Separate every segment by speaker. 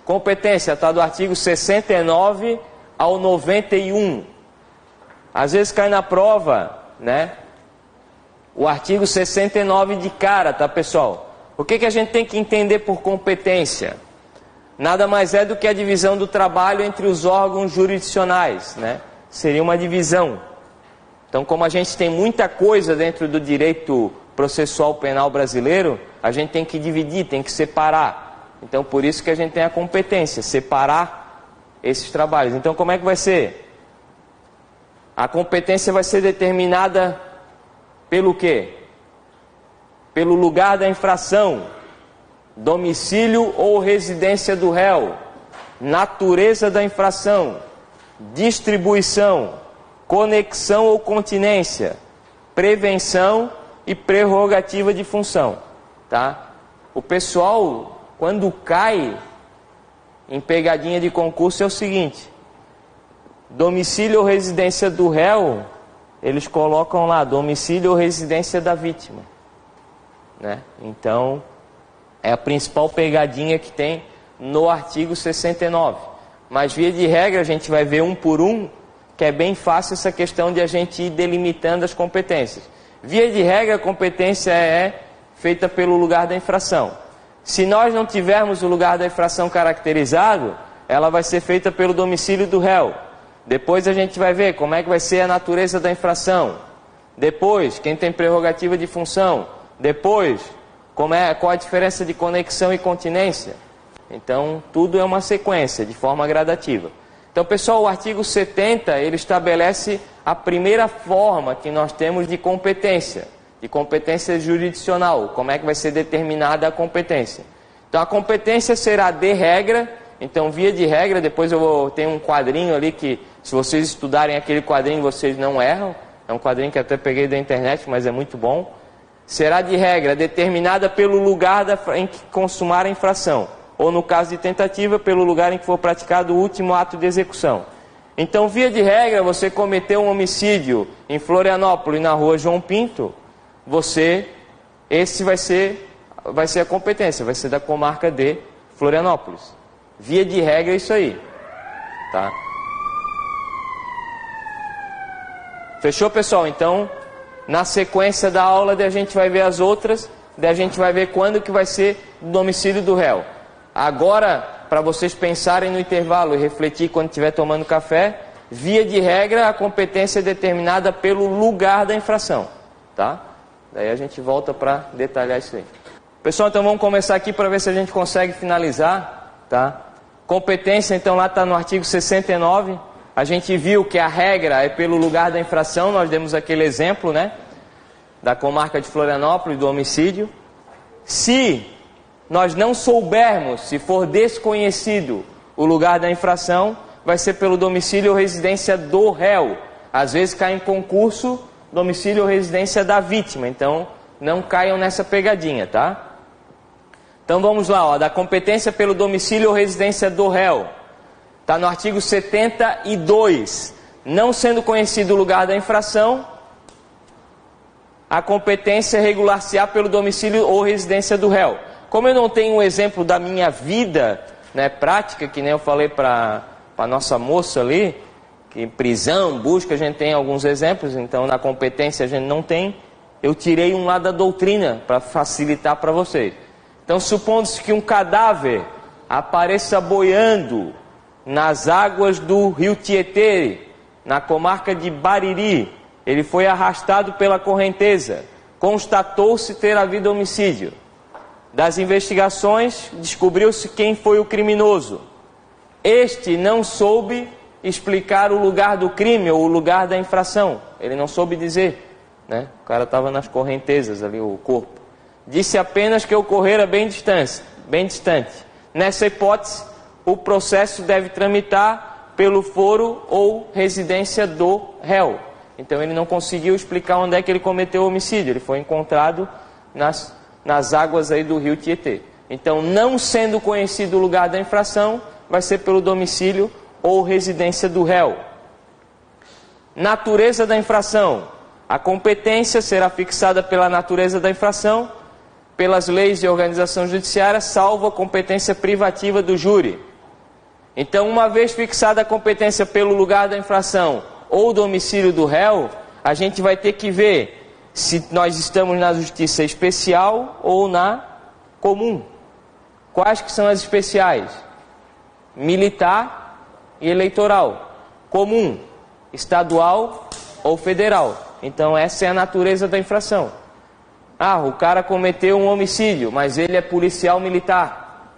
Speaker 1: Competência está do artigo 69 ao 91. Às vezes cai na prova, né? O artigo 69 de cara, tá, pessoal? O que a gente tem que entender por competência? Nada mais é do que a divisão do trabalho entre os órgãos jurisdicionais, né? Seria uma divisão. Então, como a gente tem muita coisa dentro do direito processual penal brasileiro, a gente tem que dividir, tem que separar. Então, por isso que a gente tem a competência, separar esses trabalhos. Então, como é que vai ser? A competência vai ser determinada pelo quê? Pelo lugar da infração, domicílio ou residência do réu, natureza da infração, distribuição, conexão ou continência, prevenção e prerrogativa de função, tá? O pessoal, quando cai em pegadinha de concurso, é o seguinte: domicílio ou residência do réu, eles colocam lá domicílio ou residência da vítima, né? Então, é a principal pegadinha que tem no artigo 69. Mas, via de regra, a gente vai ver um por um, que é bem fácil essa questão de a gente ir delimitando as competências. Via de regra, a competência é feita pelo lugar da infração. Se nós não tivermos o lugar da infração caracterizado, ela vai ser feita pelo domicílio do réu. Depois a gente vai ver como é que vai ser a natureza da infração. Depois, quem tem prerrogativa de função. Depois, qual a diferença de conexão e continência. Então, tudo é uma sequência, de forma gradativa. Então, pessoal, o artigo 70, ele estabelece a primeira forma que nós temos de competência jurisdicional, como é que vai ser determinada a competência. Então, a competência será de regra. Então, via de regra, depois eu vou ter um quadrinho ali que, se vocês estudarem aquele quadrinho, vocês não erram. É um quadrinho que até peguei da internet, mas é muito bom. Será de regra determinada pelo lugar em que consumar a infração, ou no caso de tentativa, pelo lugar em que for praticado o último ato de execução. Então, via de regra, você cometeu um homicídio em Florianópolis, na rua João Pinto, esse vai ser a competência, vai ser da comarca de Florianópolis. Via de regra é isso aí, tá? Fechou, pessoal? Então, na sequência da aula, a gente vai ver as outras, a gente vai ver quando que vai ser o domicílio do réu. Agora, para vocês pensarem no intervalo e refletir quando estiver tomando café, via de regra, a competência é determinada pelo lugar da infração, tá? Daí a gente volta para detalhar isso aí. Pessoal, então vamos começar aqui para ver se a gente consegue finalizar, tá? Competência, então, lá está no artigo 69. A gente viu que a regra é pelo lugar da infração. Nós demos aquele exemplo, né? Da comarca de Florianópolis, do homicídio. Se nós não soubermos, se for desconhecido o lugar da infração, vai ser pelo domicílio ou residência do réu. Às vezes cai em concurso domicílio ou residência da vítima. Então, não caiam nessa pegadinha, tá? Então vamos lá, ó, da competência pelo domicílio ou residência do réu. Está no artigo 72. Não sendo conhecido o lugar da infração, a competência regular-se-á pelo domicílio ou residência do réu. Como eu não tenho um exemplo da minha vida, né, prática, que nem eu falei para a nossa moça ali, que prisão, busca, a gente tem alguns exemplos, então na competência a gente não tem. Eu tirei um lá da doutrina para facilitar para vocês. Então, supondo-se que um cadáver apareça boiando nas águas do rio Tietê, na comarca de Bariri, ele foi arrastado pela correnteza, constatou-se ter havido homicídio. Das investigações, descobriu-se quem foi o criminoso. Este não soube explicar o lugar do crime ou o lugar da infração. Ele não soube dizer, né? O cara estava nas correntezas ali, o corpo. Disse apenas que ocorrera bem distante. Nessa hipótese, o processo deve tramitar pelo foro ou residência do réu. Então ele não conseguiu explicar onde é que ele cometeu o homicídio. Ele foi encontrado nas águas aí do rio Tietê. Então, não sendo conhecido o lugar da infração, vai ser pelo domicílio ou residência do réu. Natureza da infração. A competência será fixada pela natureza da infração, pelas leis de organização judiciária, salvo a competência privativa do júri. Então, uma vez fixada a competência pelo lugar da infração ou domicílio do réu, a gente vai ter que ver se nós estamos na justiça especial ou na comum. Quais que são as especiais? Militar e eleitoral. Comum, estadual ou federal. Então essa é a natureza da infração. Ah, o cara cometeu um homicídio, mas ele é policial militar.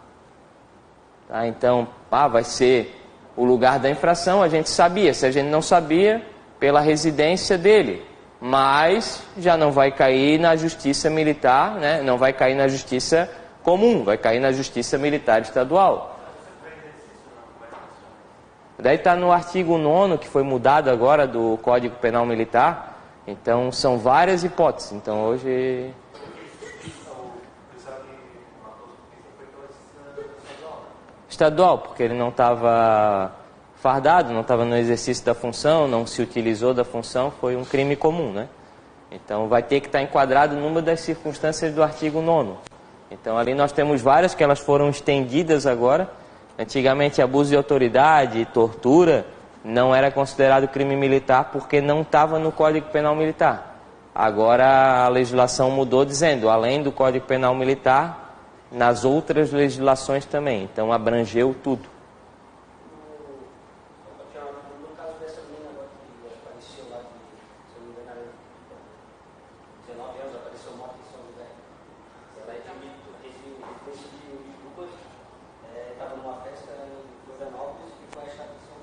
Speaker 1: Tá, então, vai ser o lugar da infração, a gente sabia. Se a gente não sabia, pela residência dele. Mas já não vai cair na justiça militar, né? Não vai cair na justiça comum, vai cair na justiça militar estadual. Daí está no artigo 9º, que foi mudado agora do Código Penal Militar. Então são várias hipóteses. Então hoje... Estadual, porque ele não estava fardado, não estava no exercício da função, não se utilizou da função, foi um crime comum, né? Então vai ter que estar enquadrado numa das circunstâncias do artigo 9º. Então ali nós temos várias que elas foram estendidas agora. Antigamente abuso de autoridade, tortura, não era considerado crime militar porque não estava no Código Penal Militar. Agora a legislação mudou dizendo, além do Código Penal Militar, nas outras legislações também. Então abrangeu tudo.
Speaker 2: No caso dessa menina agora que apareceu lá, se eu não me engano, 19 anos, apareceu morta em São José. Ela é estava numa festa em Florianópolis e foi achada em São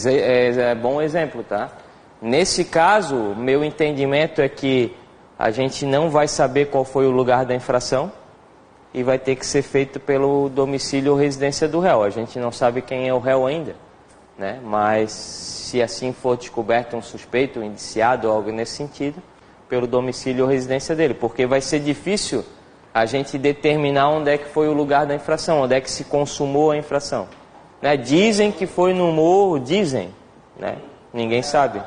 Speaker 2: José.
Speaker 1: É bom exemplo, tá? Nesse caso, meu entendimento é que a gente não vai saber qual foi o lugar da infração e vai ter que ser feito pelo domicílio ou residência do réu. A gente não sabe quem é o réu ainda, né? Mas se assim for descoberto um suspeito, um indiciado ou algo nesse sentido, pelo domicílio ou residência dele, porque vai ser difícil a gente determinar onde é que foi o lugar da infração, onde é que se consumou a infração. Né? Dizem que foi no morro, dizem, né? Ninguém sabe.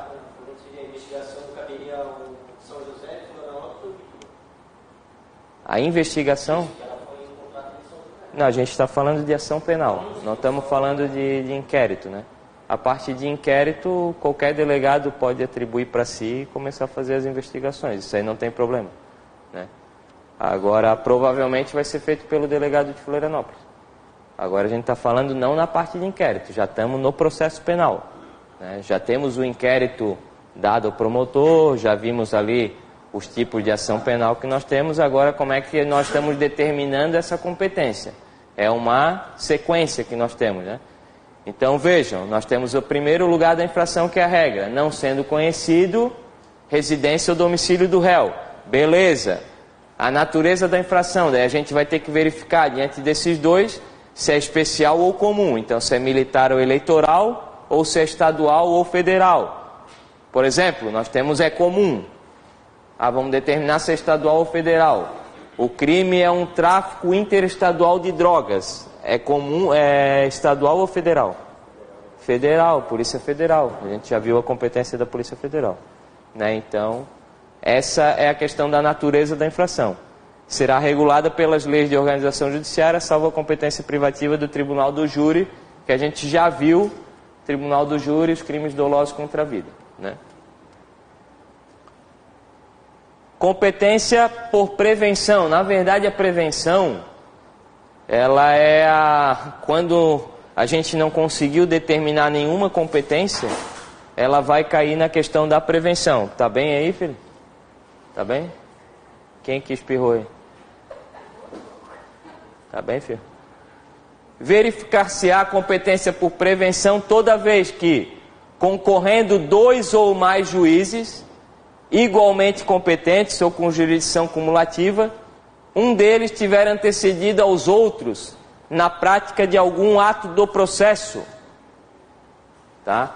Speaker 1: A investigação? Não, a gente está falando de ação penal, não estamos falando de inquérito, né? A parte de inquérito, qualquer delegado pode atribuir para si e começar a fazer as investigações, isso aí não tem problema, né? Agora, provavelmente vai ser feito pelo delegado de Florianópolis. Agora a gente está falando não na parte de inquérito, já estamos no processo penal, né? Já temos o inquérito dado ao promotor, já vimos ali os tipos de ação penal que nós temos. Agora, como é que nós estamos determinando essa competência? É uma sequência que nós temos, né? Então, vejam, nós temos o primeiro lugar da infração, que é a regra. Não sendo conhecido, residência ou domicílio do réu. Beleza. A natureza da infração, daí a gente vai ter que verificar, diante desses dois, se é especial ou comum. Então, se é militar ou eleitoral, ou se é estadual ou federal. Por exemplo, nós temos comum. Vamos determinar se é estadual ou federal. O crime é um tráfico interestadual de drogas. É comum, é estadual ou federal? Federal, Polícia Federal. A gente já viu a competência da Polícia Federal, né? Então, essa é a questão da natureza da infração. Será regulada pelas leis de organização judiciária, salvo a competência privativa do Tribunal do Júri, que a gente já viu, Tribunal do Júri, os crimes dolosos contra a vida, né? Competência por prevenção. Na verdade, a prevenção, ela é quando a gente não conseguiu determinar nenhuma competência, ela vai cair na questão da prevenção. Tá bem aí, filho? Tá bem? Quem que espirrou aí? Tá bem, filho? Verificar-se-á a competência por prevenção toda vez que, concorrendo 2 ou mais juízes, igualmente competentes ou com jurisdição cumulativa, um deles tiver antecedido aos outros na prática de algum ato do processo. Tá?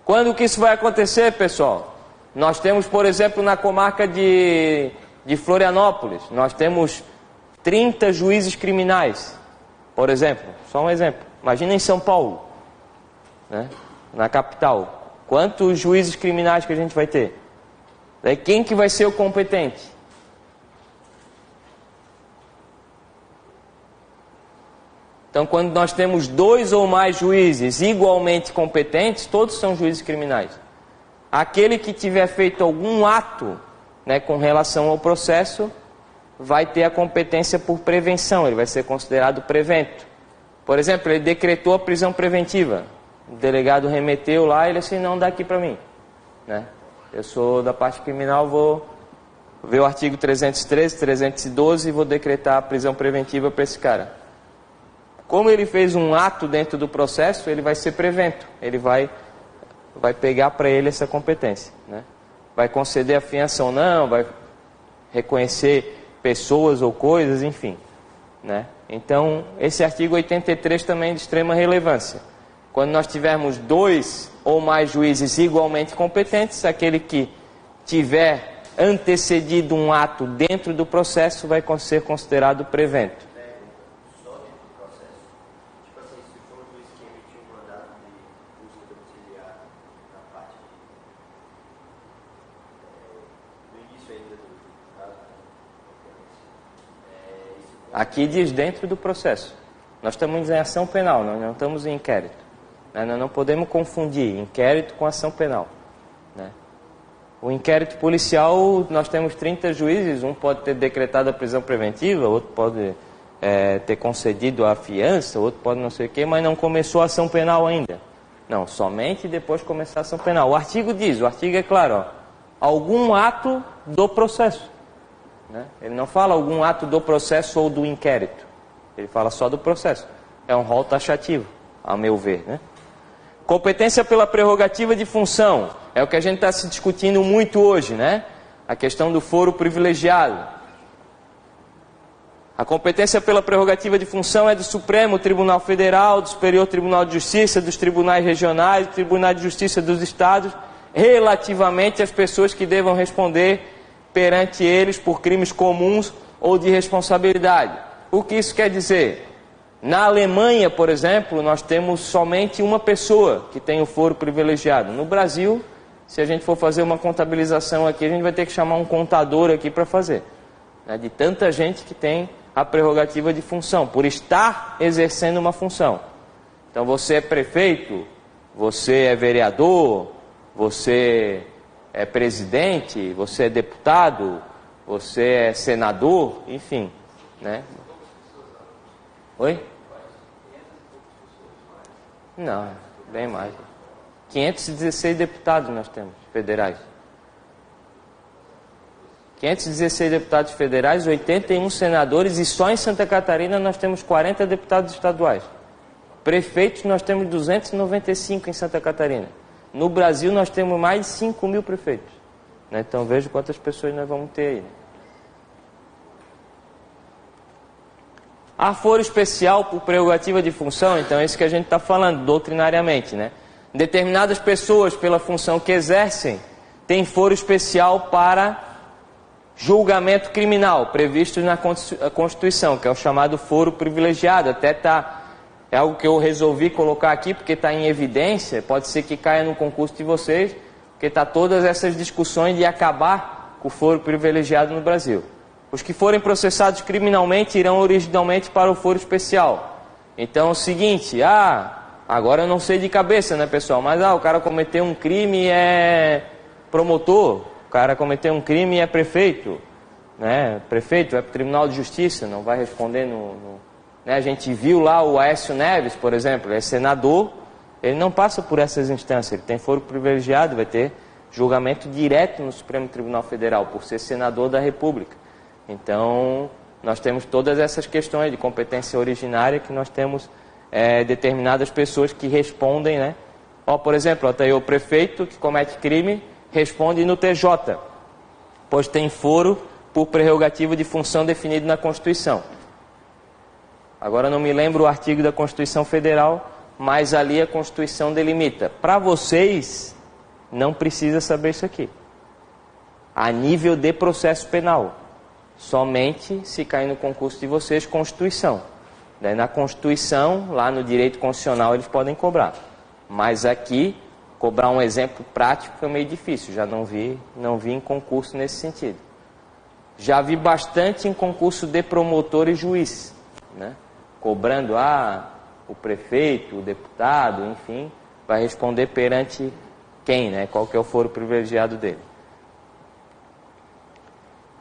Speaker 1: Quando que isso vai acontecer, pessoal? Nós temos, por exemplo, na comarca de Florianópolis, nós temos 30 juízes criminais, por exemplo, só um exemplo. Imagina em São Paulo, né? Na capital, quantos juízes criminais que a gente vai ter? Daí quem que vai ser o competente? Então, quando nós temos 2 ou mais juízes igualmente competentes, todos são juízes criminais. Aquele que tiver feito algum ato, né, com relação ao processo, vai ter a competência por prevenção, ele vai ser considerado prevento. Por exemplo, ele decretou a prisão preventiva. O delegado remeteu lá e ele disse, não dá aqui para mim, né? Eu sou da parte criminal, vou ver o artigo 313, 312 e vou decretar a prisão preventiva para esse cara. Como ele fez um ato dentro do processo, ele vai ser prevento. Ele vai pegar para ele essa competência, né? Vai conceder a fiança ou não, vai reconhecer pessoas ou coisas, enfim, né? Então, esse artigo 83 também é de extrema relevância. Quando nós tivermos 2 ou mais juízes igualmente competentes, aquele que tiver antecedido um ato dentro do processo vai ser considerado prevento.
Speaker 3: Só dentro do processo. Tipo assim, se for o juiz que emitiu um mandato de busca domiciliar na parte do início ainda do caso,
Speaker 1: Aqui diz dentro do processo. Nós estamos em ação penal, nós não estamos em inquérito. Nós não podemos confundir inquérito com ação penal, né? O inquérito policial, nós temos 30 juízes, um pode ter decretado a prisão preventiva, outro pode ter concedido a fiança, outro pode não sei o quê, mas não começou a ação penal ainda. Não, somente depois de começar a ação penal. O artigo diz, o artigo é claro, ó, algum ato do processo, né? Ele não fala algum ato do processo ou do inquérito, ele fala só do processo. É um rol taxativo, a meu ver, né? Competência pela prerrogativa de função, é o que a gente está se discutindo muito hoje, né? A questão do foro privilegiado. A competência pela prerrogativa de função é do Supremo Tribunal Federal, do Superior Tribunal de Justiça, dos tribunais regionais, do Tribunal de Justiça dos Estados, relativamente às pessoas que devam responder perante eles por crimes comuns ou de responsabilidade. O que isso quer dizer? Na Alemanha, por exemplo, nós temos somente uma pessoa que tem o foro privilegiado. No Brasil, se a gente for fazer uma contabilização aqui, a gente vai ter que chamar um contador aqui para fazer, né, de tanta gente que tem a prerrogativa de função, por estar exercendo uma função. Então você é prefeito, você é vereador, você é presidente, você é deputado, você é senador, enfim, né? Oi? Não, bem mais. 516 deputados nós temos, federais. 516 deputados federais, 81 senadores e só em Santa Catarina nós temos 40 deputados estaduais. Prefeitos nós temos 295 em Santa Catarina. No Brasil nós temos mais de 5 mil prefeitos, né? Então veja quantas pessoas nós vamos ter aí. Há foro especial por prerrogativa de função, então é isso que a gente está falando doutrinariamente, né? Determinadas pessoas, pela função que exercem, têm foro especial para julgamento criminal, previsto na Constituição, que é o chamado foro privilegiado. Até é algo que eu resolvi colocar aqui, porque está em evidência, pode ser que caia no concurso de vocês, porque está todas essas discussões de acabar com o foro privilegiado no Brasil. Os que forem processados criminalmente irão originalmente para o foro especial. Então é o seguinte, agora eu não sei de cabeça, né, pessoal, mas o cara cometeu um crime e é promotor, o cara cometeu um crime e é prefeito, né? Prefeito vai para o Tribunal de Justiça, não vai responder né? A gente viu lá o Aécio Neves, por exemplo, ele é senador, ele não passa por essas instâncias, ele tem foro privilegiado, vai ter julgamento direto no Supremo Tribunal Federal, por ser senador da República. Então, nós temos todas essas questões de competência originária que nós temos determinadas pessoas que respondem, né? Por exemplo, está aí o prefeito que comete crime, responde no TJ, pois tem foro por prerrogativa de função definido na Constituição. Agora não me lembro o artigo da Constituição Federal, mas ali a Constituição delimita. Para vocês, não precisa saber isso aqui. A nível de processo penal. Somente se cair no concurso de vocês, Constituição. Daí na Constituição, lá no direito constitucional, eles podem cobrar. Mas aqui, cobrar um exemplo prático é meio difícil. Já não vi em concurso nesse sentido. Já vi bastante em concurso de promotor e juiz, né? cobrando o prefeito, o deputado, enfim, vai responder perante quem, né? Qual que é o foro privilegiado dele.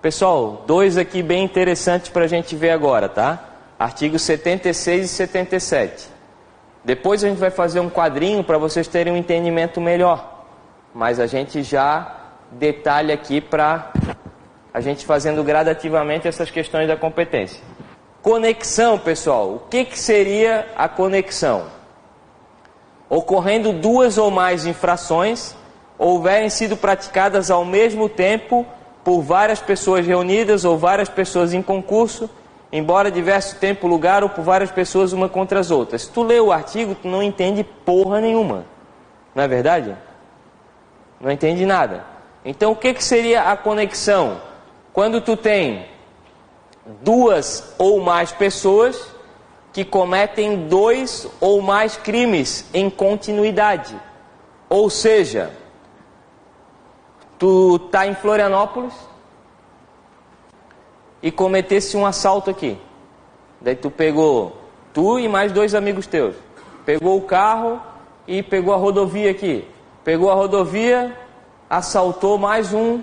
Speaker 1: Pessoal, 2 aqui bem interessantes para a gente ver agora, tá? Artigos 76 e 77. Depois a gente vai fazer um quadrinho para vocês terem um entendimento melhor. Mas a gente já detalha aqui para a gente fazendo gradativamente essas questões da competência. Conexão, pessoal. O que seria a conexão? Ocorrendo 2 ou mais infrações, houverem sido praticadas ao mesmo tempo por várias pessoas reunidas ou várias pessoas em concurso, embora diverso tempo, lugar, ou por várias pessoas uma contra as outras. Se tu lê o artigo, tu não entende porra nenhuma. Não é verdade? Não entende nada. Então, o que seria a conexão? Quando tu tem 2 ou mais pessoas que cometem 2 ou mais crimes em continuidade. Ou seja, tu tá em Florianópolis e cometesse um assalto aqui. Daí tu e mais 2 amigos teus, pegou o carro e pegou a rodovia aqui. Pegou a rodovia, assaltou mais um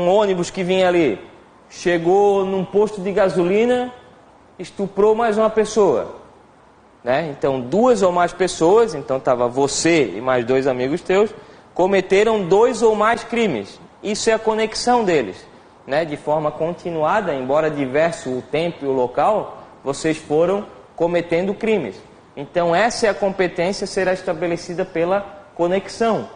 Speaker 1: ônibus que vinha ali. Chegou num posto de gasolina, estuprou mais uma pessoa. Né? Então, 2 ou mais pessoas, então estava você e mais 2 amigos teus, cometeram 2 ou mais crimes. Isso é a conexão deles. Né? De forma continuada, embora diverso o tempo e o local, vocês foram cometendo crimes. Então, essa é a competência, será estabelecida pela conexão.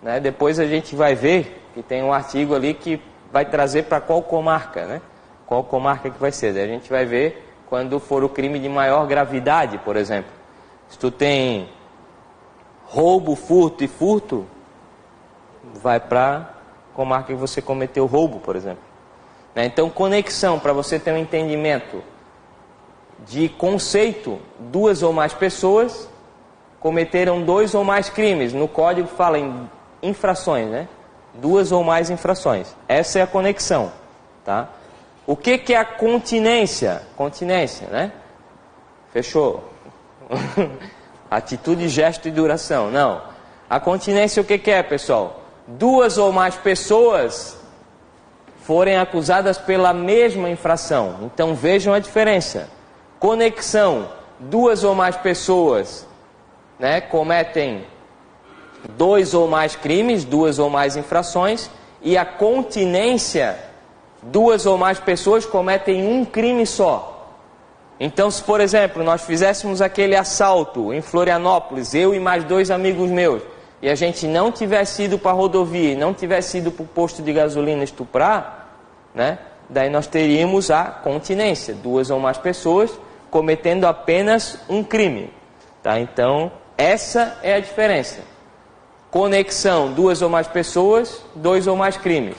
Speaker 1: Né? Depois a gente vai ver que tem um artigo ali que vai trazer para qual comarca, né? Qual comarca que vai ser. Daí a gente vai ver quando for o crime de maior gravidade, por exemplo. Se tu tem roubo, furto e furto, vai para comarca que você cometeu roubo, por exemplo. Né? Então, conexão, para você ter um entendimento de conceito, 2 ou mais pessoas cometeram 2 ou mais crimes. No código fala em infrações, né? 2 ou mais infrações. Essa é a conexão, tá? O que é a continência? Continência, né? Fechou? Atitude, gesto e duração. Não. A continência o que é, pessoal? 2 ou mais pessoas forem acusadas pela mesma infração. Então vejam a diferença. Conexão, 2 ou mais pessoas, né, cometem 2 ou mais crimes, 2 ou mais infrações, e a continência, 2 ou mais pessoas cometem um crime só. Então, se por exemplo, nós fizéssemos aquele assalto em Florianópolis, eu e mais 2 amigos meus, e a gente não tivesse ido para a rodovia, e não tivesse ido para o posto de gasolina estuprar, né, daí nós teríamos a continência, 2 ou mais pessoas cometendo apenas um crime. Tá? Então, essa é a diferença. Conexão, 2 ou mais pessoas, 2 ou mais crimes.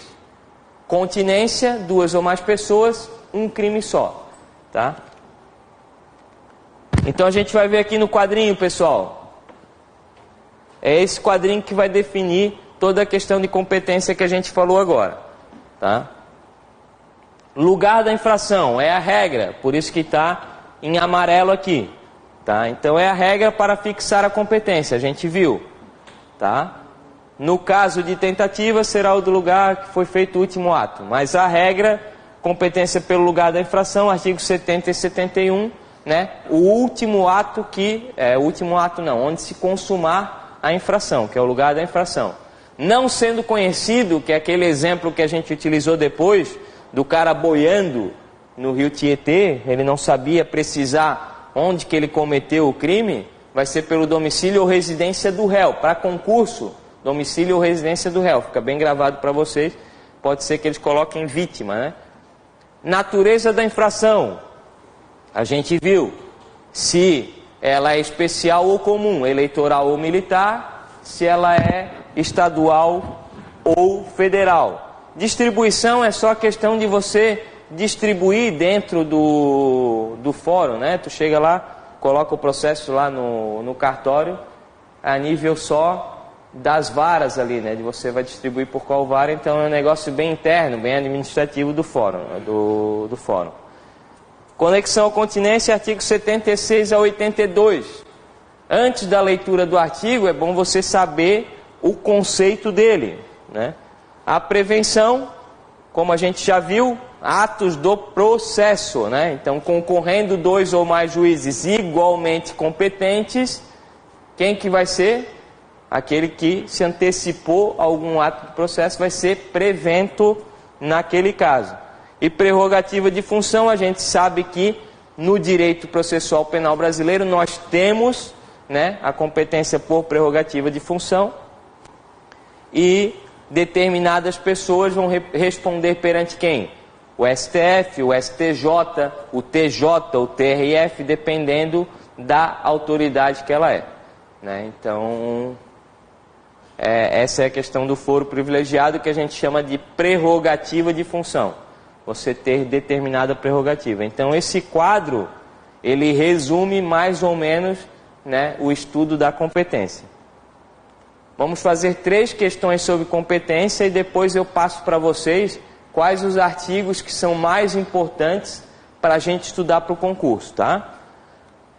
Speaker 1: Continência, 2 ou mais pessoas, um crime só. Tá? Então a gente vai ver aqui no quadrinho, pessoal. É esse quadrinho que vai definir toda a questão de competência que a gente falou agora. Tá? Lugar da infração é a regra, por isso que está em amarelo aqui. Tá? Então é a regra para fixar a competência, a gente viu. Tá? No caso de tentativa, será o do lugar que foi feito o último ato. Mas a regra, competência pelo lugar da infração, artigos 70 e 71, né? O último ato onde se consumar a infração, que é o lugar da infração. Não sendo conhecido, que é aquele exemplo que a gente utilizou depois, do cara boiando no rio Tietê, ele não sabia precisar onde que ele cometeu o crime, vai ser pelo domicílio ou residência do réu. Para concurso, domicílio ou residência do réu. Fica bem gravado para vocês. Pode ser que eles coloquem vítima, né? Natureza da infração. A gente viu se ela é especial ou comum, eleitoral ou militar, se ela é estadual ou federal. Distribuição é só questão de você distribuir dentro do fórum, né? Tu chega lá, coloca o processo lá no cartório, a nível só das varas ali, né? De você vai distribuir por qual vara, então é um negócio bem interno, bem administrativo do fórum, do fórum. Conexão ou continência, artigo 76 a 82. Antes da leitura do artigo, é bom você saber o conceito dele, né? A prevenção, como a gente já viu, atos do processo, né? Então, concorrendo 2 ou mais juízes igualmente competentes, quem que vai ser? Aquele que se antecipou a algum ato do processo vai ser prevento naquele caso. E prerrogativa de função, a gente sabe que no direito processual penal brasileiro nós temos, né, a competência por prerrogativa de função, e determinadas pessoas vão responder perante quem? O STF, o STJ, o TJ, o TRF, dependendo da autoridade que ela é, né? Então, essa é a questão do foro privilegiado, que a gente chama de prerrogativa de função. Você ter determinada prerrogativa. Então, esse quadro, ele resume mais ou menos, né, o estudo da competência. Vamos fazer 3 questões sobre competência e depois eu passo para vocês quais os artigos que são mais importantes para a gente estudar para o concurso, tá?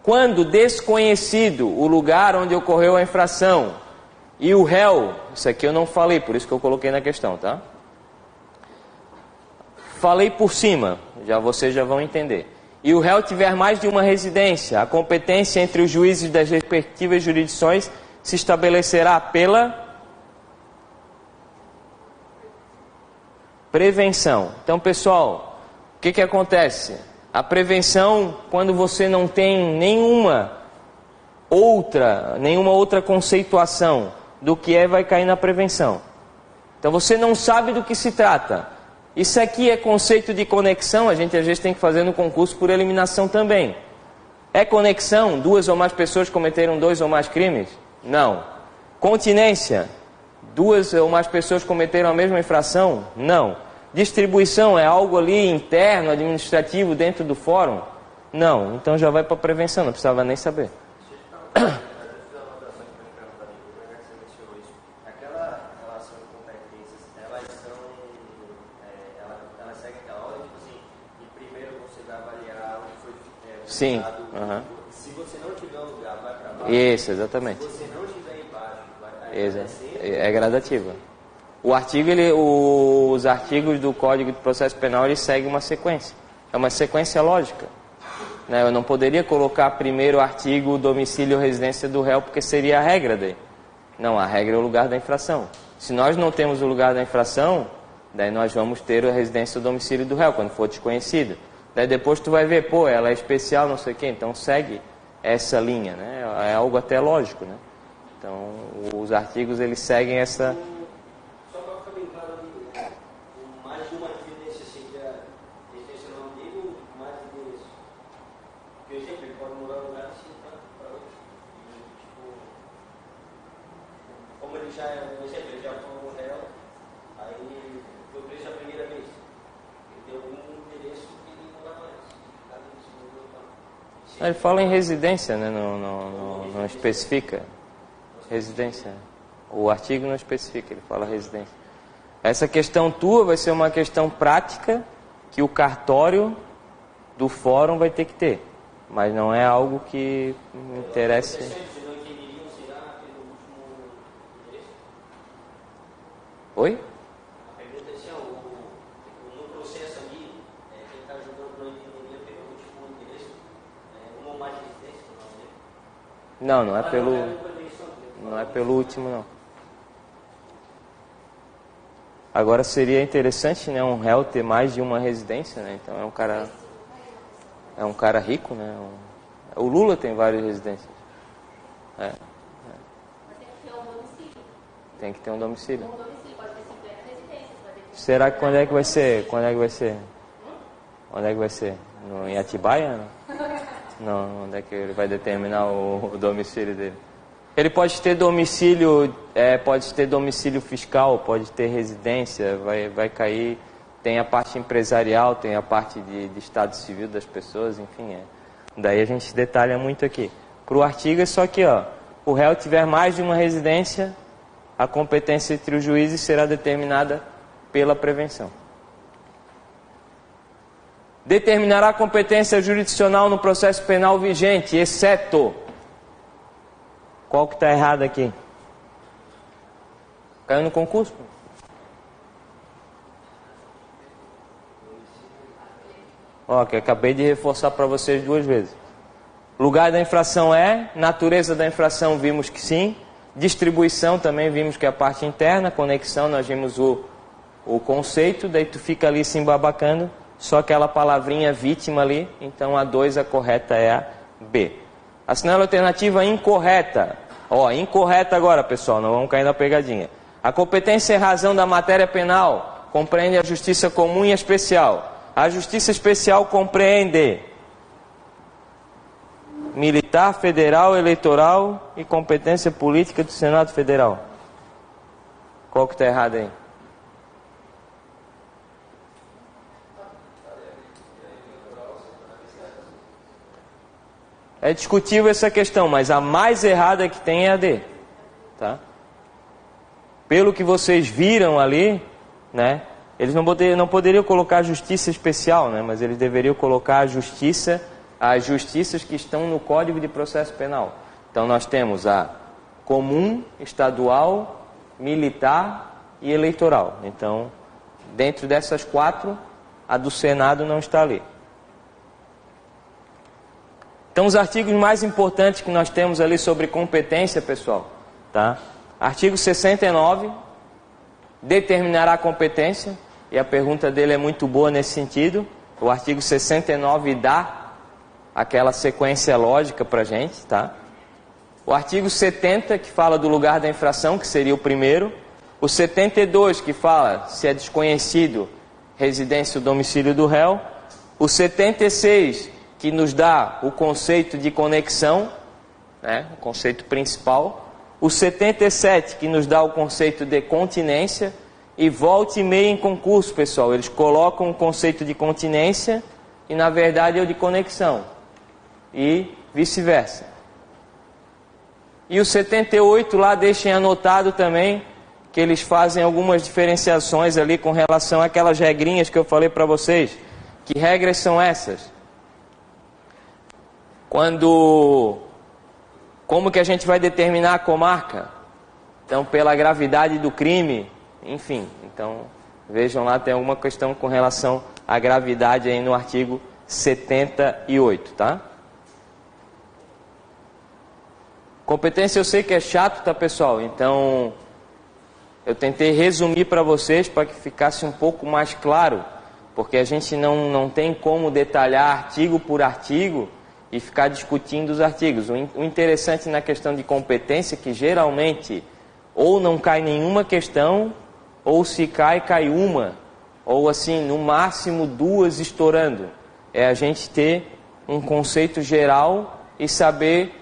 Speaker 1: Quando desconhecido o lugar onde ocorreu a infração e o réu, isso aqui eu não falei, por isso que eu coloquei na questão, tá? Falei por cima, vocês já vão entender. E o réu tiver mais de uma residência, a competência entre os juízes das respectivas jurisdições se estabelecerá pela prevenção. Então, pessoal, o que acontece? A prevenção, quando você não tem nenhuma outra conceituação do que vai cair na prevenção. Então, você não sabe do que se trata. Isso aqui é conceito de conexão, a gente às vezes tem que fazer no concurso por eliminação também. É conexão? 2 ou mais pessoas cometeram 2 ou mais crimes? Não. Continência? 2 ou mais pessoas cometeram a mesma infração? Não. Distribuição é algo ali interno, administrativo, dentro do fórum? Não. Então já vai para a prevenção, não precisava nem saber. Sim.
Speaker 3: Se você não tiver um lugar, vai para baixo.
Speaker 1: Isso, exatamente.
Speaker 3: Se você não tiver embaixo, vai
Speaker 1: É gradativa. Os artigos do Código de Processo Penal, eles seguem uma sequência. É uma sequência lógica, né? Eu não poderia colocar primeiro o artigo domicílio ou residência do réu, porque seria a regra daí. Não, a regra é o lugar da infração. Se nós não temos o lugar da infração, daí nós vamos ter a residência ou domicílio do réu, quando for desconhecido. Daí depois tu vai ver, ela é especial, não sei o quê, então segue essa linha, né? É algo até lógico, né? Então, os artigos, eles seguem essa...
Speaker 2: Só para ficar bem claro ali, mais de uma residência seria residência no amigo, mais de isso. Por exemplo, ele pode morar num lugar assim, para outro. Tipo, como ele já é, por exemplo, ele já foi um réu, aí foi preso a primeira vez. Ele deu algum endereço que ele não dá mais.
Speaker 1: Ele fala em residência, né? Não especifica. Residência. O artigo não especifica, ele fala residência. Essa questão tua vai ser uma questão prática que o cartório do fórum vai ter que ter. Mas não é algo que me interesse. Oi? Não é pelo último, não. Agora seria interessante, né, um réu ter mais de uma residência, né? Então é um cara rico, né? O Lula tem várias residências. Mas tem que ter um domicílio. Tem que ter um domicílio.
Speaker 4: Pode ter 50 residências.
Speaker 1: Será que quando é que vai ser? Quando é que vai ser? Em Atibaia? Não, onde é que ele vai determinar o domicílio dele? Ele pode ter domicílio fiscal, pode ter residência, vai cair, tem a parte empresarial, tem a parte de estado civil das pessoas, enfim. Daí a gente detalha muito aqui. Para o artigo é só que, o réu tiver mais de uma residência, a competência entre os juízes será determinada pela prevenção. determinará a competência jurisdicional no processo penal vigente, exceto... Qual que está errado aqui? Caiu no concurso? Ó, que acabei de reforçar para vocês 2 vezes. Lugar da infração é, natureza da infração vimos que sim, distribuição também vimos que é a parte interna, conexão nós vimos o conceito, daí tu fica ali se embabacando, só aquela palavrinha vítima ali, então a 2, a correta é a B. Assinale a alternativa incorreta. Ó, incorreta agora, pessoal, não vamos cair na pegadinha. A competência em razão da matéria penal compreende a justiça comum e especial. A justiça especial compreende militar, federal, eleitoral e competência política do Senado Federal. Qual que está errado aí? É discutível essa questão, mas a mais errada que tem é a D. Tá? Pelo que vocês viram ali, né? Eles não poderiam colocar justiça especial, né? Mas eles deveriam colocar as justiças que estão no Código de Processo Penal. Então nós temos a comum, estadual, militar e eleitoral. Então, dentro dessas 4, a do Senado não está ali. Então, os artigos mais importantes que nós temos ali sobre competência, pessoal, tá? Artigo 69, determinará a competência, e a pergunta dele é muito boa nesse sentido. O artigo 69 dá aquela sequência lógica para a gente, tá? O artigo 70, que fala do lugar da infração, que seria o primeiro. O 72, que fala se é desconhecido residência ou domicílio do réu. O 76, que nos dá o conceito de conexão, né, o conceito principal. O 77, que nos dá o conceito de continência. E volta e meia em concurso, pessoal, eles colocam o conceito de continência e na verdade é o de conexão. E vice-versa. E o 78 lá deixem anotado também que eles fazem algumas diferenciações ali com relação àquelas regrinhas que eu falei para vocês. Que regras são essas? Como que a gente vai determinar a comarca? Então, pela gravidade do crime, enfim. Então, vejam lá, tem alguma questão com relação à gravidade aí no artigo 78, tá? Competência eu sei que é chato, tá, pessoal? Então, eu tentei resumir para vocês para que ficasse um pouco mais claro, porque a gente não tem como detalhar artigo por artigo e ficar discutindo os artigos. O interessante na questão de competência é que geralmente ou não cai nenhuma questão, ou se cai, cai uma, ou assim, no máximo 2 estourando. É a gente ter um conceito geral e saber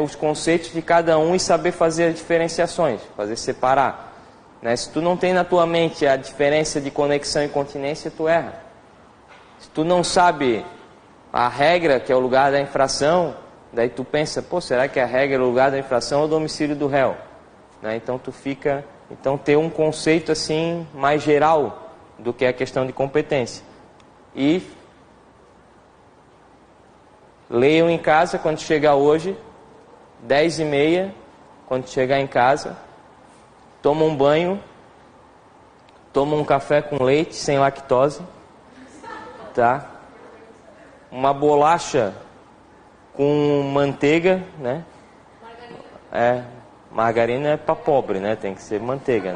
Speaker 1: os conceitos de cada um e saber fazer as diferenciações, fazer separar. Né? Se tu não tem na tua mente a diferença de conexão e continência, tu erra. Se tu não sabe a regra, que é o lugar da infração, daí tu pensa, pô, será que a regra é o lugar da infração ou o domicílio do réu? Né? Então tu fica... Então ter um conceito assim mais geral do que a questão de competência. E leiam em casa quando chegar hoje, 10h30, quando chegar em casa, toma um banho, toma um café com leite sem lactose, tá? Uma bolacha com manteiga, né? Margarina é para pobre, né? Tem que ser manteiga,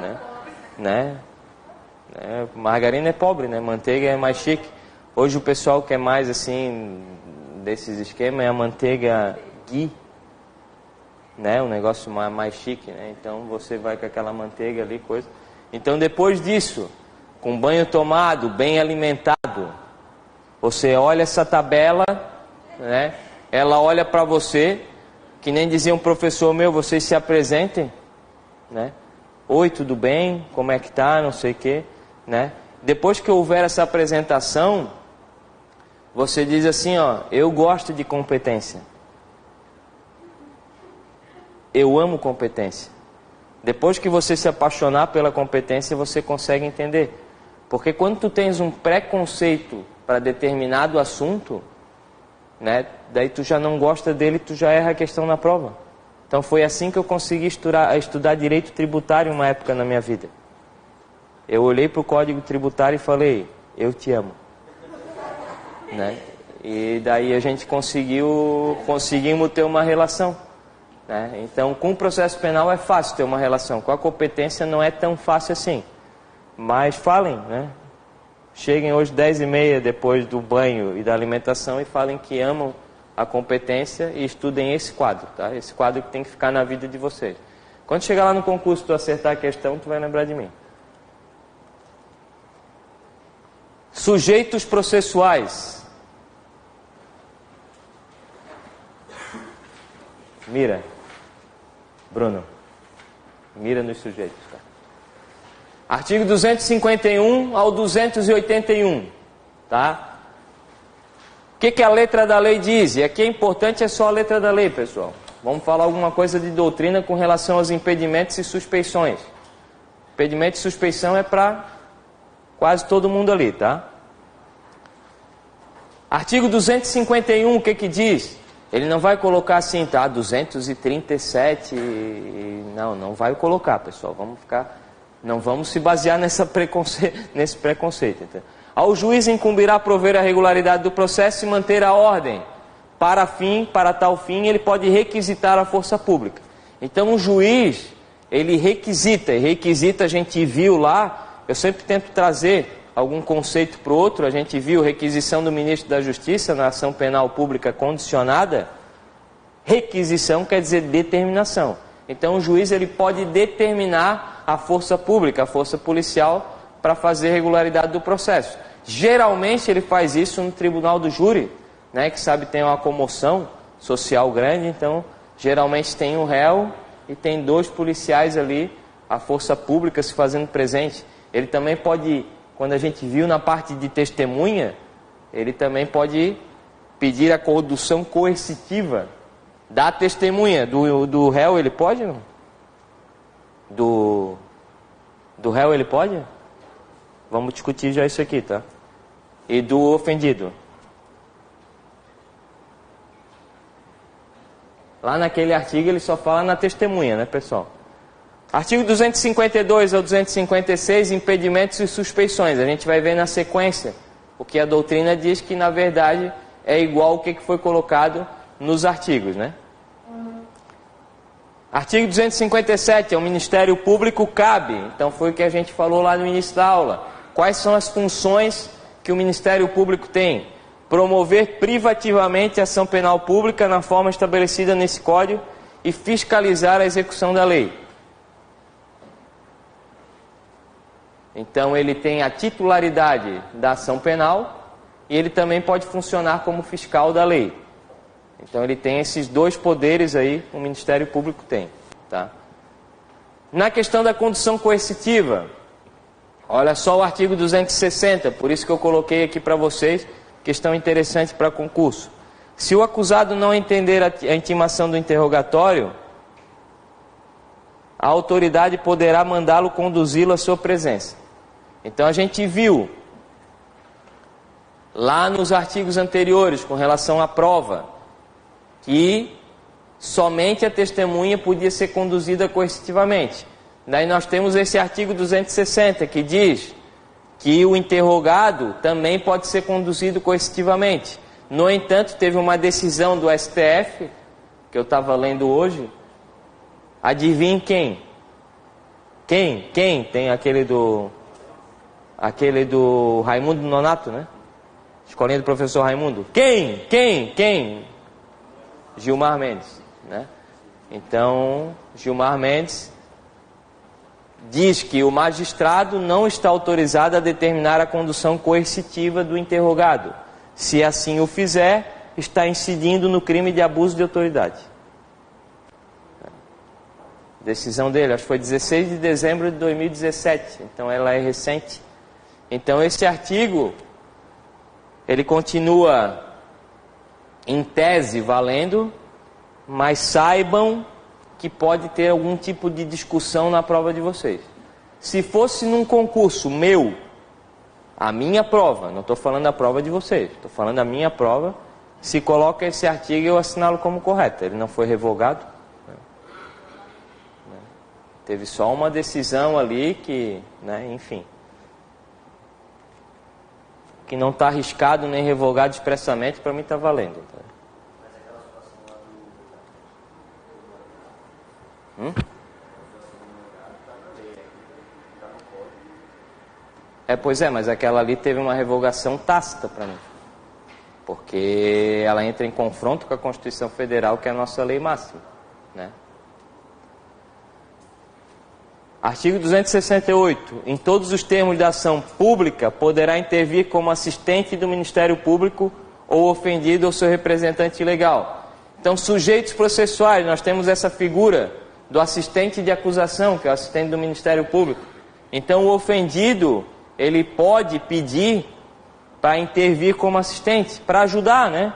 Speaker 1: né? Margarina é pobre, né? Manteiga é mais chique. Hoje o pessoal quer mais assim desses esquemas é a manteiga ghee, né? Um negócio mais chique, né? Então você vai com aquela manteiga ali, coisa. Então depois disso, com banho tomado, bem alimentado, você olha essa tabela, né? Ela olha para você, que nem dizia um professor meu, vocês se apresentem, né? Oi, tudo bem? Como é que tá? Não sei o quê, né? Depois que houver essa apresentação, você diz assim, ó, eu gosto de competência. Eu amo competência. Depois que você se apaixonar pela competência, você consegue entender. Porque quando tu tens um preconceito para determinado assunto, né, daí tu já não gosta dele, tu já erra a questão na prova. Então foi assim que eu consegui estudar direito tributário uma época na minha vida. Eu olhei para o Código Tributário e falei, eu te amo. Né? E daí a gente conseguimos ter uma relação. Né? Então com o processo penal é fácil ter uma relação, com a competência não é tão fácil assim. Mas falem, né? Cheguem hoje 10h30 depois do banho e da alimentação e falem que amam a competência e estudem esse quadro, tá? Esse quadro que tem que ficar na vida de vocês. Quando chegar lá no concurso, tu acertar a questão, tu vai lembrar de mim. Sujeitos processuais. Mira, Bruno, mira nos sujeitos, tá? Artigo 251 ao 281, tá? O que a letra da lei diz? E aqui é importante, é só a letra da lei, pessoal. Vamos falar alguma coisa de doutrina com relação aos impedimentos e suspeições. Impedimento e suspeição é para quase todo mundo ali, tá? Artigo 251, o que diz? Ele não vai colocar assim, tá? 237, não vai colocar, pessoal. Não vamos se basear nesse preconceito. Então, ao juiz incumbirá prover a regularidade do processo e manter a ordem. Para tal fim, ele pode requisitar a força pública. Então, o juiz, ele requisita. E requisita, a gente viu lá, eu sempre tento trazer algum conceito para o outro. A gente viu requisição do ministro da Justiça na ação penal pública condicionada. Requisição quer dizer determinação. Então, o juiz ele pode determinar a força pública, a força policial, para fazer regularidade do processo. Geralmente, ele faz isso no tribunal do júri, né, que sabe tem uma comoção social grande. Então, geralmente tem um réu e tem 2 policiais ali, a força pública se fazendo presente. Ele também pode, quando a gente viu na parte de testemunha, ele também pode pedir a condução coercitiva da testemunha. Do réu ele pode? Não? Do réu ele pode? Vamos discutir já isso aqui, tá? E do ofendido. Lá naquele artigo ele só fala na testemunha, né, pessoal? Artigo 252 ao 256, impedimentos e suspeições. A gente vai ver na sequência, porque a doutrina diz que, na verdade, é igual o que foi colocado nos artigos, né? Artigo 257, ao Ministério Público cabe. Então foi o que a gente falou lá no início da aula. Quais são as funções que o Ministério Público tem? Promover privativamente a ação penal pública na forma estabelecida nesse Código e fiscalizar a execução da lei. Então ele tem a titularidade da ação penal e ele também pode funcionar como fiscal da lei. Então ele tem esses 2 poderes aí, o Ministério Público tem, tá? Na questão da condução coercitiva, olha só o artigo 260, por isso que eu coloquei aqui para vocês, questão interessante para concurso. Se o acusado não entender a intimação do interrogatório, a autoridade poderá mandá-lo conduzi-lo à sua presença. Então a gente viu lá nos artigos anteriores, com relação à prova, que somente a testemunha podia ser conduzida coercitivamente. Daí nós temos esse artigo 260, que diz que o interrogado também pode ser conduzido coercitivamente. No entanto, teve uma decisão do STF, que eu estava lendo hoje. Adivinhe quem? Quem? Tem aquele do Raimundo Nonato, né? Escolinha do professor Raimundo. Quem? Gilmar Mendes, né? Então, Gilmar Mendes diz que o magistrado não está autorizado a determinar a condução coercitiva do interrogado. Se assim o fizer, está incidindo no crime de abuso de autoridade. Decisão dele, acho que foi 16 de dezembro de 2017, então ela é recente. Então esse artigo, ele continua em tese valendo, mas saibam que pode ter algum tipo de discussão na prova de vocês. Se fosse num concurso meu, A minha prova, não estou falando a prova de vocês, estou falando a minha prova. Se coloca esse artigo, eu assinalo como correto. Ele não foi revogado. Teve só uma decisão ali que, enfim, que não está arriscado nem revogado expressamente, para mim está valendo.
Speaker 3: Mas aquela situação lá do... Está na lei, está no código.
Speaker 1: Pois é, mas aquela ali teve uma revogação tácita para mim. Porque ela entra em confronto com a Constituição Federal, que é a nossa lei máxima, né? Artigo 268. Em todos os termos da ação pública, poderá intervir como assistente do Ministério Público ou ofendido ou seu representante legal. Então, sujeitos processuais, nós temos essa figura do assistente de acusação, que é o assistente do Ministério Público. Então, o ofendido, ele pode pedir para intervir como assistente, para ajudar, né?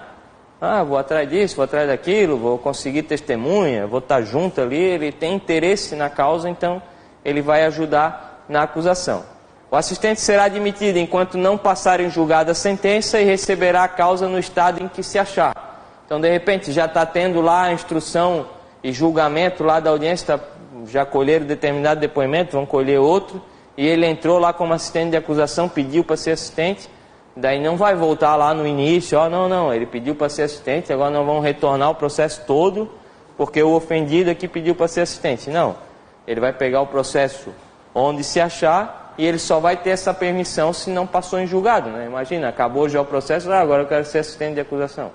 Speaker 1: Vou atrás disso, vou atrás daquilo, vou conseguir testemunha, vou estar junto ali. Ele tem interesse na causa, então ele vai ajudar na acusação. O assistente será admitido enquanto não passar em julgada a sentença e receberá a causa no estado em que se achar. Então, de repente, já está tendo lá a instrução e julgamento lá da audiência, já colheram determinado depoimento, vão colher outro, e ele entrou lá como assistente de acusação, pediu para ser assistente, daí não vai voltar lá no início, não, ele pediu para ser assistente, agora nós vamos retornar o processo todo, porque o ofendido aqui pediu para ser assistente. Não. Ele vai pegar o processo onde se achar e ele só vai ter essa permissão se não passou em julgado, né? Imagina, acabou já o processo, agora eu quero ser assistente de acusação.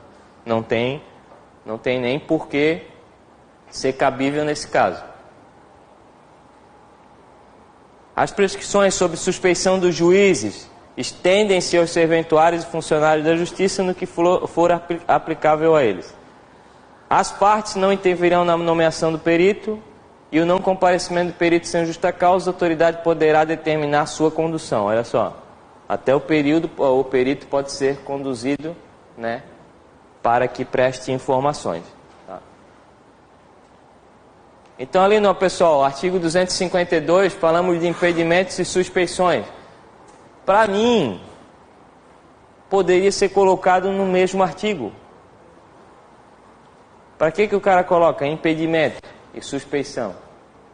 Speaker 1: Não tem nem por que ser cabível nesse caso. As prescrições sobre suspeição dos juízes estendem-se aos serventuários e funcionários da Justiça no que for aplicável a eles. As partes não intervirão na nomeação do perito, e o não comparecimento do perito sem justa causa, a autoridade poderá determinar sua condução. Olha só, até o perito pode ser conduzido, né, para que preste informações. Tá? Então ali, pessoal, artigo 252, falamos de impedimentos e suspeições. Para mim, poderia ser colocado no mesmo artigo. Para que o cara coloca impedimento e suspeição?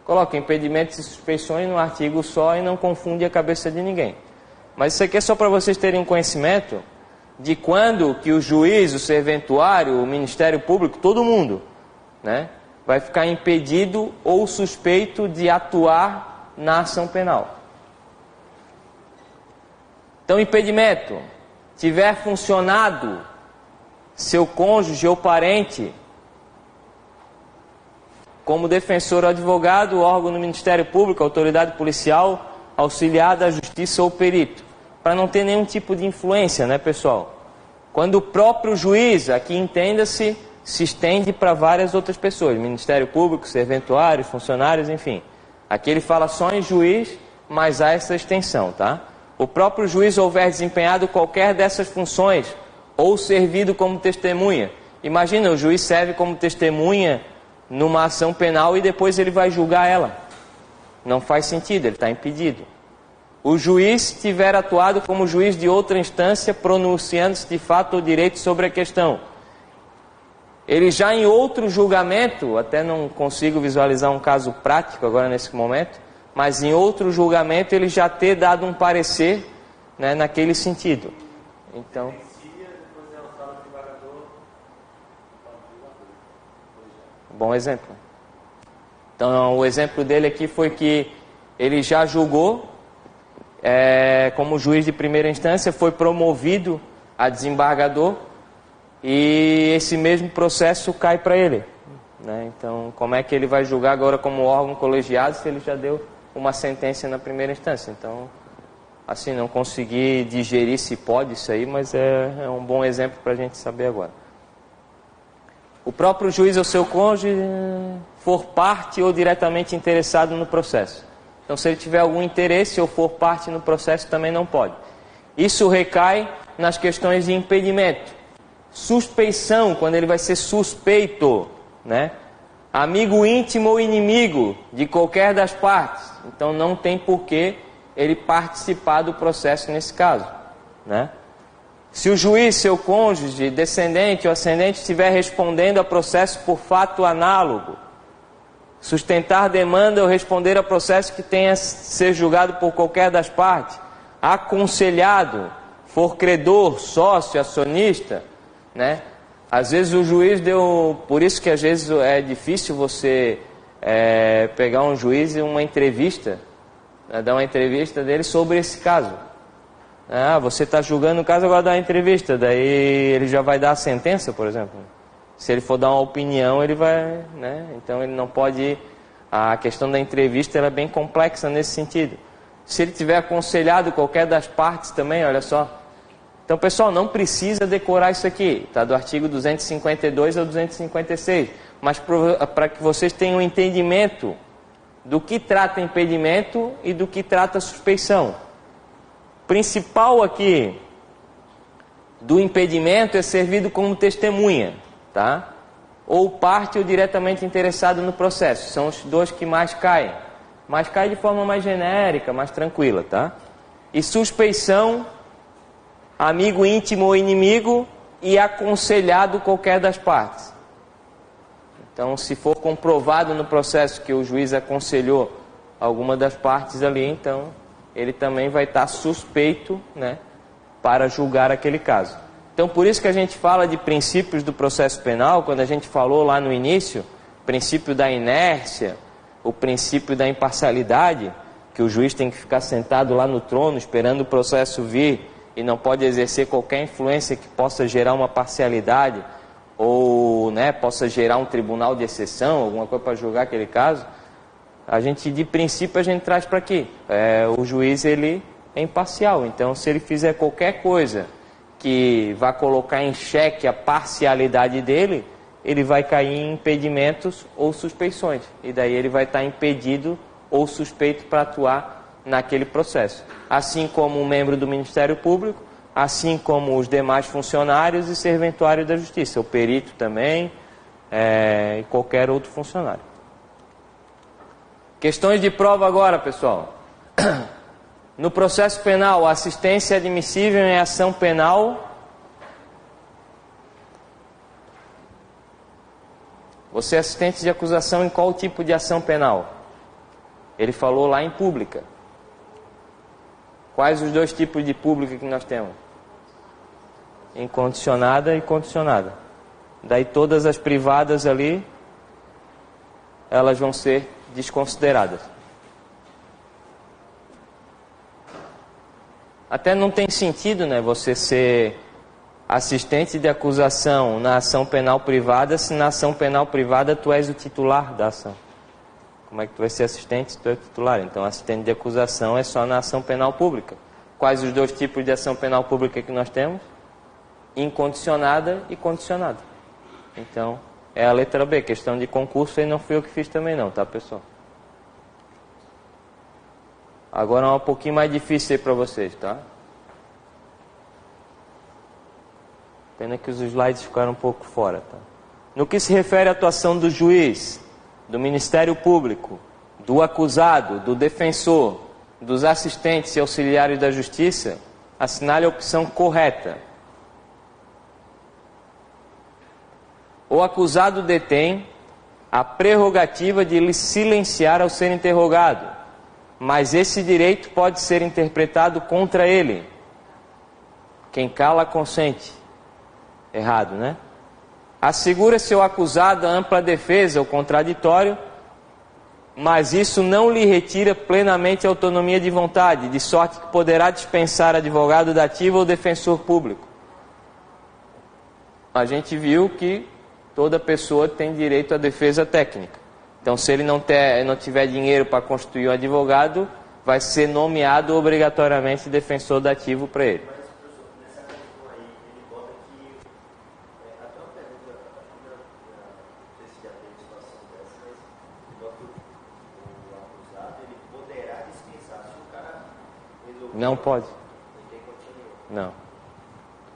Speaker 1: Coloca impedimentos e suspeições num artigo só e não confunde a cabeça de ninguém. Mas isso aqui é só para vocês terem um conhecimento de quando que o juiz, o serventuário, o Ministério Público, todo mundo, né, vai ficar impedido ou suspeito de atuar na ação penal. Então, impedimento: tiver funcionado seu cônjuge ou parente como defensor ou advogado, órgão do Ministério Público, autoridade policial, auxiliar da Justiça ou perito, para não ter nenhum tipo de influência, né, pessoal? Quando o próprio juiz, aqui entenda-se, se estende para várias outras pessoas, Ministério Público, serventuários, funcionários, enfim. Aqui ele fala só em juiz, mas há essa extensão, tá? O próprio juiz houver desempenhado qualquer dessas funções ou servido como testemunha. Imagina, o juiz serve como testemunha numa ação penal e depois ele vai julgar ela. Não faz sentido, ele está impedido. O juiz tiver atuado como juiz de outra instância, pronunciando-se de fato ou direito sobre a questão. Ele já em outro julgamento, até não consigo visualizar um caso prático agora nesse momento, mas em outro julgamento ele já ter dado um parecer, né, naquele sentido. Então... Bom exemplo. Então, o exemplo dele aqui foi que ele já julgou, como juiz de primeira instância, foi promovido a desembargador e esse mesmo processo cai para ele, né? Então, como é que ele vai julgar agora como órgão colegiado se ele já deu uma sentença na primeira instância? Então, assim, não consegui digerir se pode isso aí, mas é um bom exemplo para a gente saber agora. O próprio juiz ou seu cônjuge for parte ou diretamente interessado no processo. Então, se ele tiver algum interesse ou for parte no processo, também não pode. Isso recai nas questões de impedimento. Suspeição, quando ele vai ser suspeito, né? Amigo íntimo ou inimigo de qualquer das partes. Então, não tem por que ele participar do processo nesse caso, né? Se o juiz, seu cônjuge, descendente ou ascendente estiver respondendo a processo por fato análogo, sustentar demanda ou responder a processo que tenha a ser julgado por qualquer das partes, aconselhado, for credor, sócio, acionista, né? Às vezes o juiz deu... Por isso que às vezes é difícil você pegar um juiz e uma entrevista, né? Dar uma entrevista dele sobre esse caso. Ah, você está julgando o caso, agora dá uma entrevista, daí ele já vai dar a sentença, por exemplo. Se ele for dar uma opinião, ele vai, né? Então ele não pode... A questão da entrevista ela é bem complexa nesse sentido. Se ele tiver aconselhado qualquer das partes também, olha só. Então, pessoal, não precisa decorar isso aqui, tá? Do artigo 252 ao 256. Mas para que vocês tenham um entendimento do que trata impedimento e do que trata suspeição. O principal aqui do impedimento é servido como testemunha, tá? Ou parte ou diretamente interessado no processo. São os dois que mais caem. Mas cai de forma mais genérica, mais tranquila, tá? E suspeição, amigo íntimo ou inimigo e aconselhado qualquer das partes. Então, se for comprovado no processo que o juiz aconselhou alguma das partes ali, então ele também vai estar suspeito, né, para julgar aquele caso. Então, por isso que a gente fala de princípios do processo penal, quando a gente falou lá no início, princípio da inércia, o princípio da imparcialidade, que o juiz tem que ficar sentado lá no trono esperando o processo vir e não pode exercer qualquer influência que possa gerar uma parcialidade ou, né, possa gerar um tribunal de exceção, alguma coisa para julgar aquele caso. A gente, de princípio, a gente traz para aqui. O juiz, ele é imparcial. Então, se ele fizer qualquer coisa que vá colocar em xeque a parcialidade dele, ele vai cair em impedimentos ou suspeições. E daí ele vai estar impedido ou suspeito para atuar naquele processo. Assim como um membro do Ministério Público, assim como os demais funcionários e serventuário da Justiça. O perito também e qualquer outro funcionário. Questões de prova agora, pessoal. No processo penal, a assistência é admissível em ação penal. Você é assistente de acusação em qual tipo de ação penal? Ele falou lá em pública. Quais os dois tipos de pública que nós temos? Incondicionada e condicionada. Daí todas as privadas ali, elas vão ser desconsideradas. Até não tem sentido, né, você ser assistente de acusação na ação penal privada, se na ação penal privada tu és o titular da ação. Como é que tu vai ser assistente se tu é o titular? Então, assistente de acusação é só na ação penal pública. Quais os dois tipos de ação penal pública que nós temos? Incondicionada e condicionada. Então, é a letra B, questão de concurso, e não fui eu que fiz também não, tá, pessoal? Agora é um pouquinho mais difícil aí para vocês, tá? Pena que os slides ficaram um pouco fora, tá? No que se refere à atuação do juiz, do Ministério Público, do acusado, do defensor, dos assistentes e auxiliares da Justiça, assinale a opção correta. O acusado detém a prerrogativa de lhe silenciar ao ser interrogado, mas esse direito pode ser interpretado contra ele. Quem cala, consente. Errado, né? Assegura-se ao acusado a ampla defesa ou contraditório, mas isso não lhe retira plenamente a autonomia de vontade, de sorte que poderá dispensar advogado dativo ou defensor público. A gente viu que toda pessoa tem direito à defesa técnica. Então, se ele não tiver dinheiro para constituir um advogado, vai ser nomeado obrigatoriamente defensor dativo para ele.
Speaker 3: Mas, professor, nessa questão aí, ele bota que... até uma pergunta, não sei se já teve situação dessa, mas ele bota que o acusado, ele poderá dispensar. Se o cara resolver...
Speaker 1: Não pode.
Speaker 3: Ele tem que continuar.
Speaker 1: Não.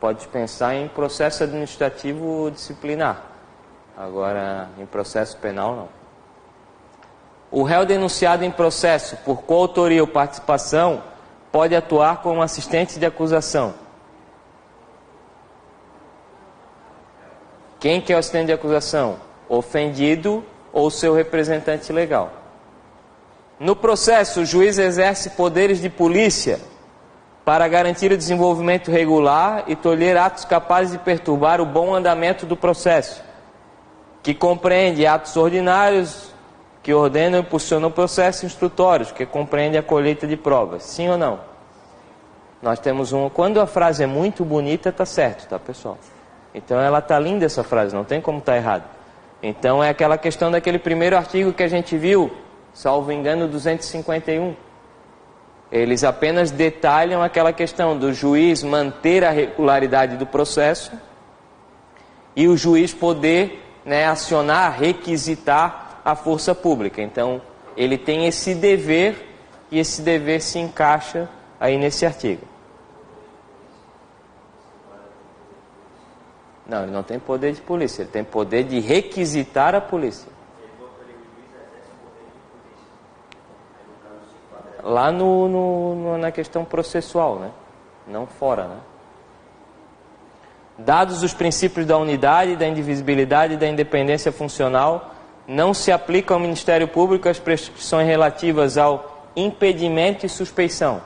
Speaker 1: Pode dispensar em processo administrativo disciplinar. Agora, em processo penal, não. O réu denunciado em processo por coautoria ou participação pode atuar como assistente de acusação. Quem que é o assistente de acusação? Ofendido ou seu representante legal. No processo, o juiz exerce poderes de polícia para garantir o desenvolvimento regular e tolher atos capazes de perturbar o bom andamento do processo, que compreende atos ordinários que ordenam e impulsionam o processo, instrutórios, que compreende a colheita de provas. Sim ou não? Nós temos quando a frase é muito bonita, está certo, tá, pessoal? Então ela está linda, essa frase, não tem como estar errado. Então é aquela questão daquele primeiro artigo que a gente viu, salvo engano, 251. Eles apenas detalham aquela questão do juiz manter a regularidade do processo e o juiz poder, acionar, requisitar a força pública. Então, ele tem esse dever e esse dever se encaixa aí nesse artigo. Não, ele não tem poder de polícia, ele tem poder de requisitar a polícia. Lá na questão processual, né? Não fora, né? Dados os princípios da unidade, da indivisibilidade e da independência funcional, não se aplicam ao Ministério Público as prescrições relativas ao impedimento e suspeição.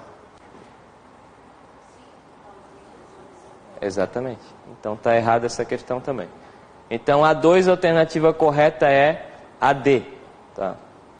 Speaker 1: Exatamente. Então está errada essa questão também. Então a 2, a alternativa correta é a D. Tá?